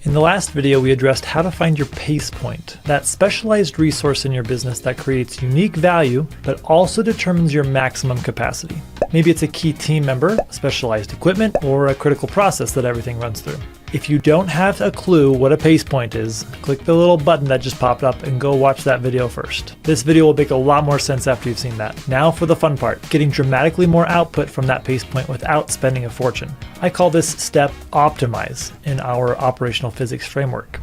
In the last video, we addressed how to find your pace point, that specialized resource in your business that creates unique value, but also determines your maximum capacity. Maybe it's a key team member, specialized equipment, or a critical process that everything runs through. If you don't have a clue what a pace point is, click the little button that just popped up and go watch that video first. This video will make a lot more sense after you've seen that. Now for the fun part, getting dramatically more output from that pace point without spending a fortune. I call this step optimize in our operational physics framework.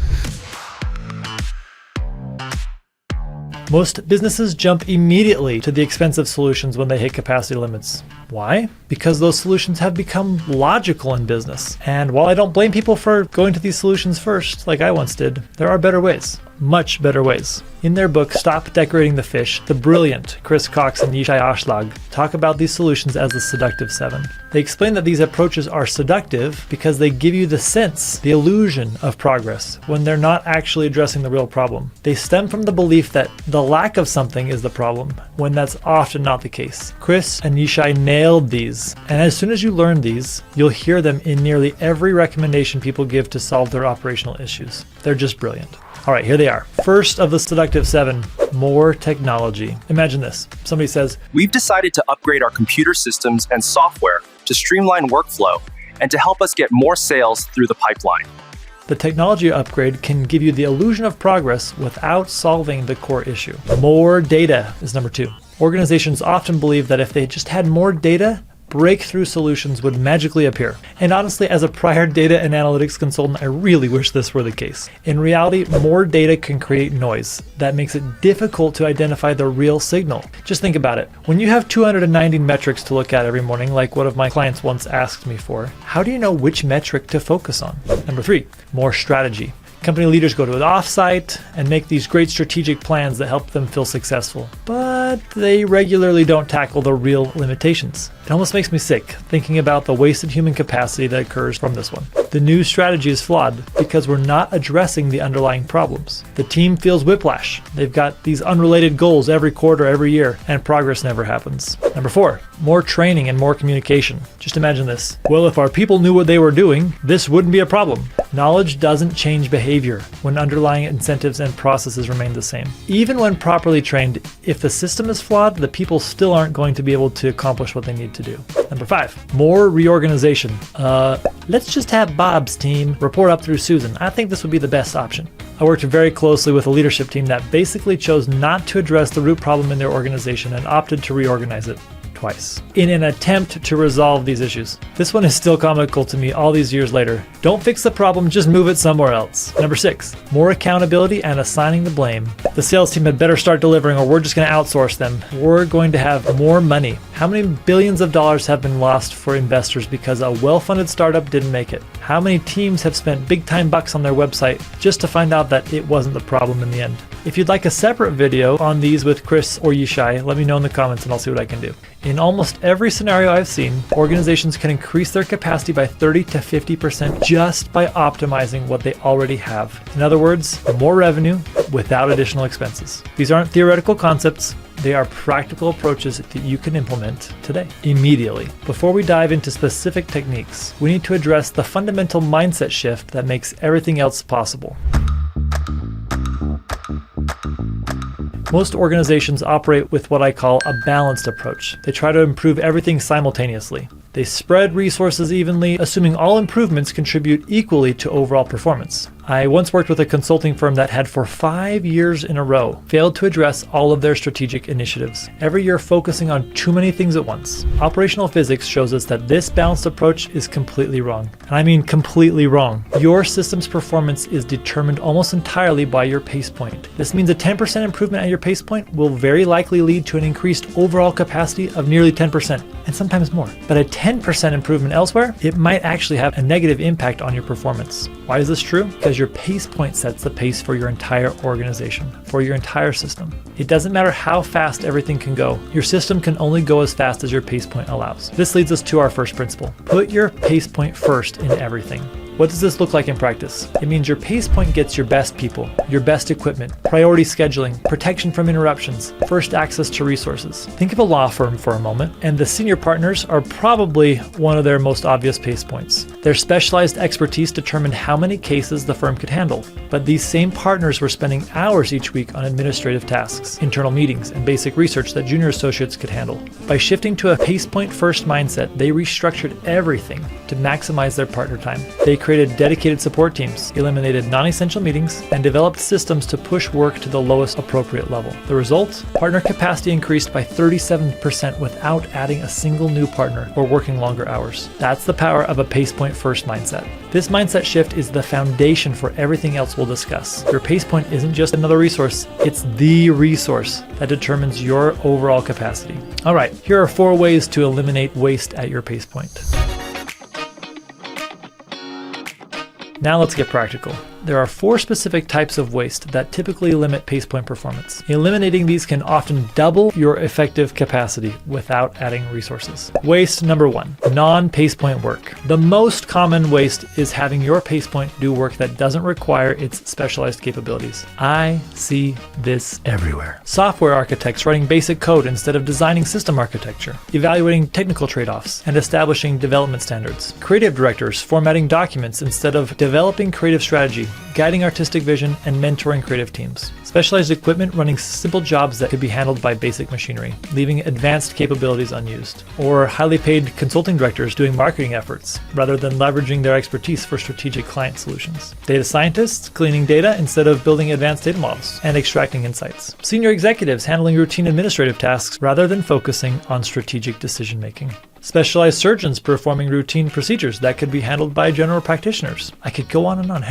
Most businesses jump immediately to the expensive solutions when they hit capacity limits. Why? Because those solutions have become logical in business. And while I don't blame people for going to these solutions first, like I once did, there are better ways. Much better ways. In their book, Stop Decorating the Fish, the brilliant Chris Cox and Yishai Ashlag talk about these solutions as the seductive 7. They explain that these approaches are seductive because they give you the sense, the illusion of progress, when they're not actually addressing the real problem. They stem from the belief that the lack of something is the problem, when that's often not the case. Chris and Yishai nailed these, and as soon as you learn these, you'll hear them in nearly every recommendation people give to solve their operational issues. They're just brilliant. All right, here they are. First of the seductive 7, more technology. Imagine this. Somebody says, "We've decided to upgrade our computer systems and software to streamline workflow and to help us get more sales through the pipeline." The technology upgrade can give you the illusion of progress without solving the core issue. More data is number 2. Organizations often believe that if they just had more data, breakthrough solutions would magically appear. And honestly, as a prior data and analytics consultant, I really wish this were the case. In reality, more data can create noise that makes it difficult to identify the real signal. Just think about it. When you have 290 metrics to look at every morning, like one of my clients once asked me for, how do you know which metric to focus on? Number 3, more strategy. Company leaders go to an offsite and make these great strategic plans that help them feel successful, but they regularly don't tackle the real limitations. It almost makes me sick thinking about the wasted human capacity that occurs from this one. The new strategy is flawed because we're not addressing the underlying problems. The team feels whiplash. They've got these unrelated goals every quarter, every year, and progress never happens. Number 4, more training and more communication. Just imagine this. Well, if our people knew what they were doing, this wouldn't be a problem. Knowledge doesn't change behavior when underlying incentives and processes remain the same. Even when properly trained, if the system is flawed, the people still aren't going to be able to accomplish what they need to do. Number 5, more reorganization. Let's just have Bob's team report up through Susan. I think this would be the best option. I worked very closely with a leadership team that basically chose not to address the root problem in their organization and opted to reorganize it twice in an attempt to resolve these issues. This one is still comical to me all these years later. Don't fix the problem, just move it somewhere else. Number 6, more accountability and assigning the blame. The sales team had better start delivering or we're just going to outsource them. We're going to have more money. How many billions of dollars have been lost for investors because a well-funded startup didn't make it? How many teams have spent big time bucks on their website just to find out that it wasn't the problem in the end? If you'd like a separate video on these with Chris or Yishai, let me know in the comments and I'll see what I can do. In almost every scenario I've seen, organizations can increase their capacity by 30 to 50% just by optimizing what they already have. In other words, more revenue without additional expenses. These aren't theoretical concepts. They are practical approaches that you can implement today, immediately. Before we dive into specific techniques, we need to address the fundamental mindset shift that makes everything else possible. Most organizations operate with what I call a balanced approach. They try to improve everything simultaneously. They spread resources evenly, assuming all improvements contribute equally to overall performance. I once worked with a consulting firm that had for 5 years in a row failed to address all of their strategic initiatives, every year focusing on too many things at once. Operational physics shows us that this balanced approach is completely wrong. And I mean completely wrong. Your system's performance is determined almost entirely by your pace point. This means a 10% improvement at your pace point will very likely lead to an increased overall capacity of nearly 10%, and sometimes more. But a 10% improvement elsewhere, it might actually have a negative impact on your performance. Why is this true? Because your pace point sets the pace for your entire organization, for your entire system. It doesn't matter how fast everything can go. Your system can only go as fast as your pace point allows. This leads us to our first principle. Put your pace point first in everything. What does this look like in practice? It means your pace point gets your best people, your best equipment, priority scheduling, protection from interruptions, first access to resources. Think of a law firm for a moment, and the senior partners are probably one of their most obvious pace points. Their specialized expertise determined how many cases the firm could handle, but these same partners were spending hours each week on administrative tasks, internal meetings, and basic research that junior associates could handle. By shifting to a pace point first mindset, they restructured everything to maximize their partner time. They created dedicated support teams, eliminated non-essential meetings, and developed systems to push work to the lowest appropriate level. The result? Partner capacity increased by 37% without adding a single new partner or working longer hours. That's the power of a pace point first mindset. This mindset shift is the foundation for everything else we'll discuss. Your pace point isn't just another resource, it's the resource that determines your overall capacity. All right, here are 4 ways to eliminate waste at your pace point. Now let's get practical. There are 4 specific types of waste that typically limit pace point performance. Eliminating these can often double your effective capacity without adding resources. Waste number 1, non-pace point work. The most common waste is having your pace point do work that doesn't require its specialized capabilities. I see this everywhere. Software architects writing basic code instead of designing system architecture, evaluating technical trade-offs, and establishing development standards. Creative directors formatting documents instead of developing creative strategy, guiding artistic vision, and mentoring creative teams. Specialized equipment running simple jobs that could be handled by basic machinery, leaving advanced capabilities unused. Or highly paid consulting directors doing marketing efforts, rather than leveraging their expertise for strategic client solutions. Data scientists cleaning data instead of building advanced data models and extracting insights. Senior executives handling routine administrative tasks rather than focusing on strategic decision making. Specialized surgeons performing routine procedures that could be handled by general practitioners. I could go on and on.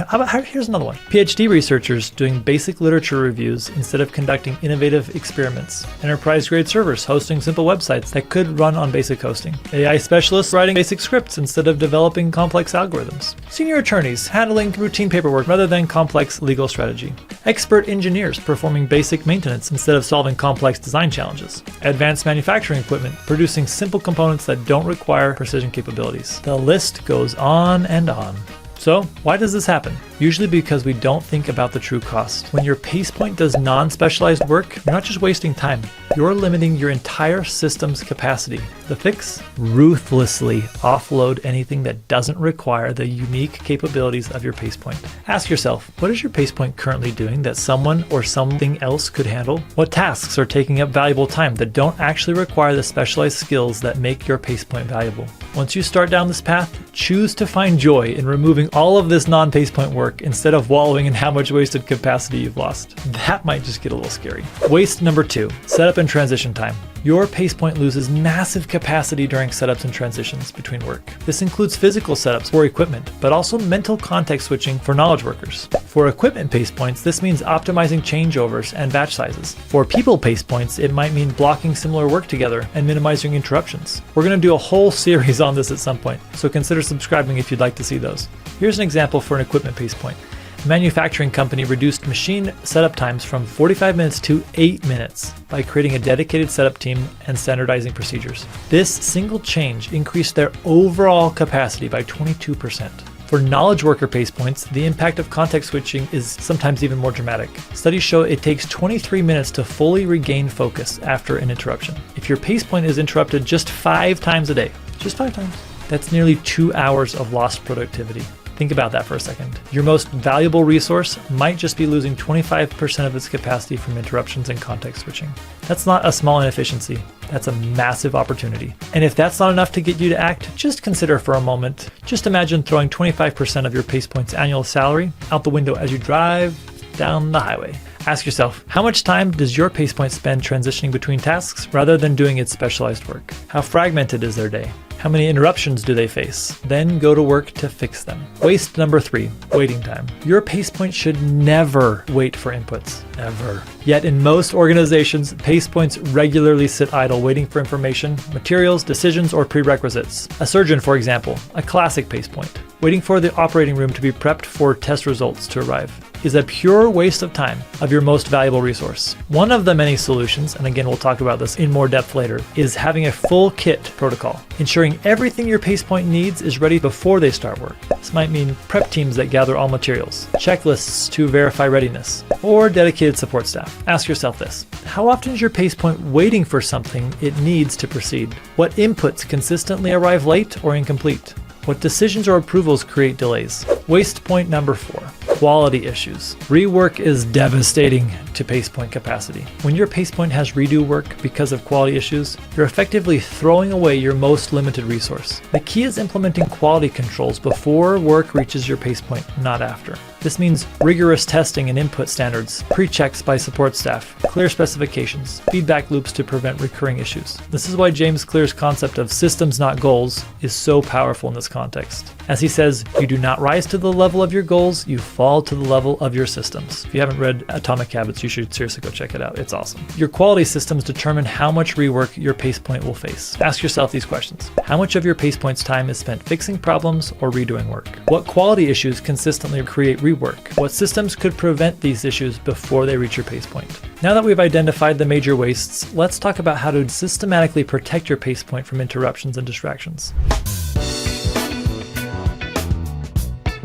Here's another one. PhD researchers doing basic literature reviews instead of conducting innovative experiments. Enterprise-grade servers hosting simple websites that could run on basic hosting. AI specialists writing basic scripts instead of developing complex algorithms. Senior attorneys handling routine paperwork rather than complex legal strategy. Expert engineers performing basic maintenance instead of solving complex design challenges. Advanced manufacturing equipment producing simple components that don't require precision capabilities. The list goes on and on. So, why does this happen? Usually because we don't think about the true cost. When your pace point does non-specialized work, you're not just wasting time, you're limiting your entire system's capacity. The fix? Ruthlessly offload anything that doesn't require the unique capabilities of your pace point. Ask yourself, what is your pace point currently doing that someone or something else could handle? What tasks are taking up valuable time that don't actually require the specialized skills that make your pace point valuable? Once you start down this path, choose to find joy in removing all of this non-pace point work instead of wallowing in how much wasted capacity you've lost. That might just get a little scary. Waste number 2, setup and transition time. Your pace point loses massive capacity during setups and transitions between work. This includes physical setups for equipment, but also mental context switching for knowledge workers. For equipment pace points, this means optimizing changeovers and batch sizes. For people pace points, it might mean blocking similar work together and minimizing interruptions. We're going to do a whole series on this at some point, so consider subscribing if you'd like to see those. Here's an example for an equipment pace point. A manufacturing company reduced machine setup times from 45 minutes to 8 minutes by creating a dedicated setup team and standardizing procedures. This single change increased their overall capacity by 22%. For knowledge worker pace points, the impact of context switching is sometimes even more dramatic. Studies show it takes 23 minutes to fully regain focus after an interruption. If your pace point is interrupted just 5 times a day, just 5 times, that's nearly 2 hours of lost productivity. Think about that for a second. Your most valuable resource might just be losing 25% of its capacity from interruptions and context switching. That's not a small inefficiency, that's a massive opportunity. And if that's not enough to get you to act, just consider for a moment. Just imagine throwing 25% of your pace point's annual salary out the window as you drive down the highway. Ask yourself, how much time does your pace point spend transitioning between tasks rather than doing its specialized work? How fragmented is their day? How many interruptions do they face? Then go to work to fix them. Waste number 3, waiting time. Your pace point should never wait for inputs, ever. Yet in most organizations, pace points regularly sit idle waiting for information, materials, decisions, or prerequisites. A surgeon, for example, a classic pace point. Waiting for the operating room to be prepped for test results to arrive is a pure waste of time of your most valuable resource. One of the many solutions, and again we'll talk about this in more depth later, is having a full kit protocol, ensuring everything your PacePoint needs is ready before they start work. This might mean prep teams that gather all materials, checklists to verify readiness, or dedicated support staff. Ask yourself this: how often is your PacePoint waiting for something it needs to proceed? What inputs consistently arrive late or incomplete? What decisions or approvals create delays? Waste point number 4. Quality issues. Rework is devastating to PacePoint capacity. When your PacePoint has redo work because of quality issues, you're effectively throwing away your most limited resource. The key is implementing quality controls before work reaches your PacePoint, not after. This means rigorous testing and input standards, pre-checks by support staff, clear specifications, feedback loops to prevent recurring issues. This is why James Clear's concept of systems not goals is so powerful in this context. As he says, you do not rise to the level of your goals, you fall to the level of your systems. If you haven't read Atomic Habits, you should seriously go check it out. It's awesome. Your quality systems determine how much rework your PacePoint will face. Ask yourself these questions. How much of your PacePoint's time is spent fixing problems or redoing work? What quality issues consistently create rework? What systems could prevent these issues before they reach your PacePoint? Now that we've identified the major wastes, let's talk about how to systematically protect your PacePoint from interruptions and distractions.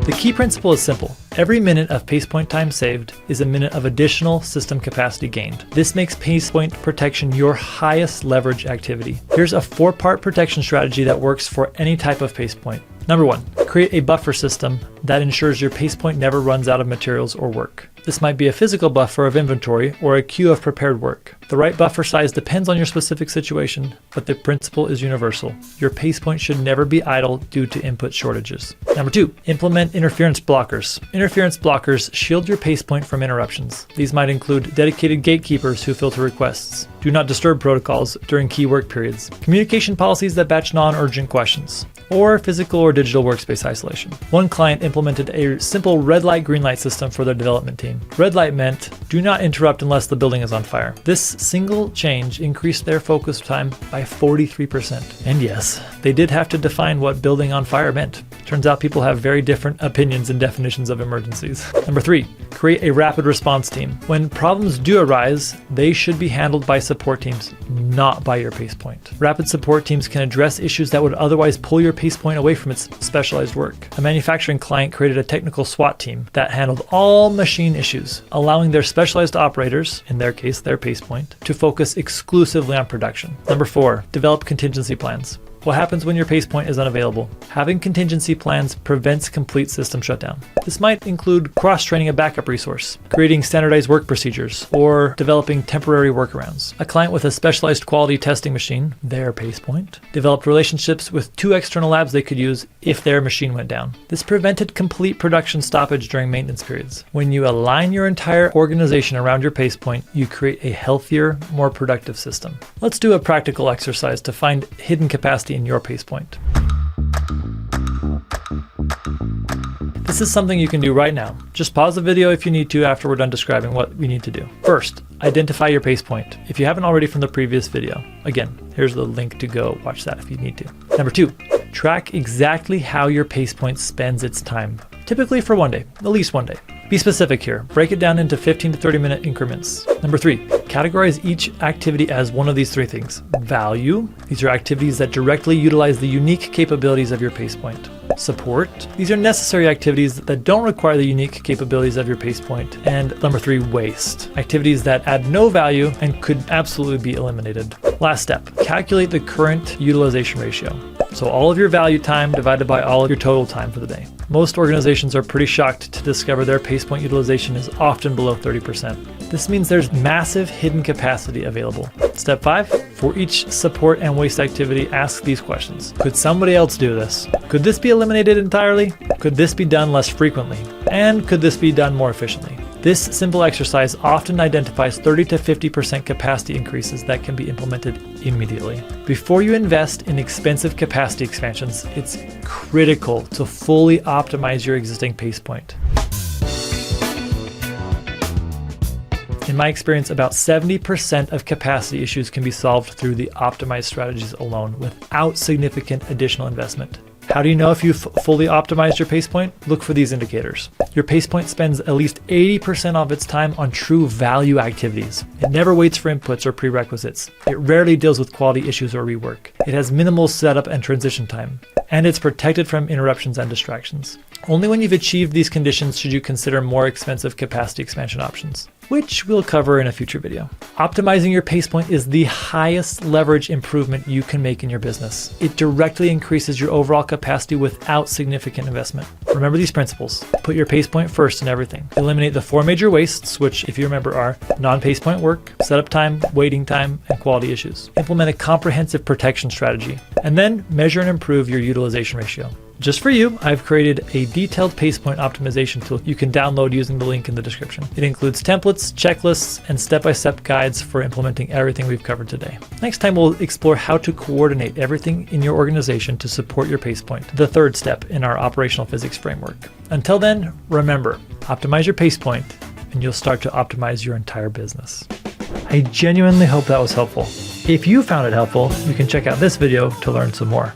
The key principle is simple. Every minute of PacePoint time saved is a minute of additional system capacity gained. This makes PacePoint protection your highest leverage activity. Here's a 4-part protection strategy that works for any type of PacePoint. Number 1, create a buffer system that ensures your PacePoint never runs out of materials or work. This might be a physical buffer of inventory or a queue of prepared work. The right buffer size depends on your specific situation, but the principle is universal. Your PacePoint should never be idle due to input shortages. Number 2, implement interference blockers. Interference blockers shield your PacePoint from interruptions. These might include dedicated gatekeepers who filter requests, do not disturb protocols during key work periods, communication policies that batch non-urgent questions, or physical or digital workspace isolation. One client implemented a simple red light green light system for their development team. Red light meant do not interrupt unless the building is on fire. This single change increased their focus time by 43%. And yes, they did have to define what building on fire meant. Turns out people have very different opinions and definitions of emergencies. Number 3, create a rapid response team. When problems do arise, they should be handled by support teams, not by your PacePoint. Rapid support teams can address issues that would otherwise pull your PacePoint away from its specialized work. A manufacturing client created a technical SWAT team that handled all machine issues, allowing their specialized operators, in their case their PacePoint, to focus exclusively on production. Number 4, develop contingency plans. What happens when your PacePoint is unavailable? Having contingency plans prevents complete system shutdown. This might include cross-training a backup resource, creating standardized work procedures, or developing temporary workarounds. A client with a specialized quality testing machine, their PacePoint, developed relationships with 2 external labs they could use if their machine went down. This prevented complete production stoppage during maintenance periods. When you align your entire organization around your PacePoint, you create a healthier, more productive system. Let's do a practical exercise to find hidden capacity in your PacePoint. This is something you can do right now. Just pause the video if you need to after we're done describing what we need to do. First, identify your PacePoint. If you haven't already from the previous video, again, here's the link to go watch that if you need to. Number 2, track exactly how your PacePoint spends its time. Typically for one day, at least one day. Be specific here. Break it down into 15 to 30 minute increments. Number 3, categorize each activity as one of these 3 things. Value. These are activities that directly utilize the unique capabilities of your PacePoint. Support. These are necessary activities that don't require the unique capabilities of your PacePoint. And number 3, waste. Activities that add no value and could absolutely be eliminated. Last step, calculate the current utilization ratio. So all of your value time divided by all of your total time for the day. Most organizations are pretty shocked to discover their PacePoint utilization is often below 30%. This means there's massive hidden capacity available. Step 5, for each support and waste activity, ask these questions. Could somebody else do this? Could this be eliminated entirely? Could this be done less frequently? And could this be done more efficiently? This simple exercise often identifies 30 to 50% capacity increases that can be implemented immediately. Before you invest in expensive capacity expansions, it's critical to fully optimize your existing PacePoint. In my experience, about 70% of capacity issues can be solved through the optimized strategies alone without significant additional investment. How do you know if you've fully optimized your pace point? Look for these indicators. Your pace point spends at least 80% of its time on true value activities. It never waits for inputs or prerequisites. It rarely deals with quality issues or rework. It has minimal setup and transition time. And it's protected from interruptions and distractions. Only when you've achieved these conditions should you consider more expensive capacity expansion options, which we'll cover in a future video. Optimizing your pace point is the highest leverage improvement you can make in your business. It directly increases your overall capacity without significant investment. Remember these principles. Put your pace point first in everything. Eliminate the 4 major wastes, which, if you remember, are non-pace point work, setup time, waiting time, and quality issues. Implement a comprehensive protection strategy, and then measure and improve your utilization ratio. Just for you, I've created a detailed pace point optimization tool you can download using the link in the description. It includes templates, checklists, and step-by-step guides for implementing everything we've covered today. Next time, we'll explore how to coordinate everything in your organization to support your pace point, the 3rd step in our operational physics framework. Until then, remember, optimize your pace point, and you'll start to optimize your entire business. I genuinely hope that was helpful. If you found it helpful, you can check out this video to learn some more.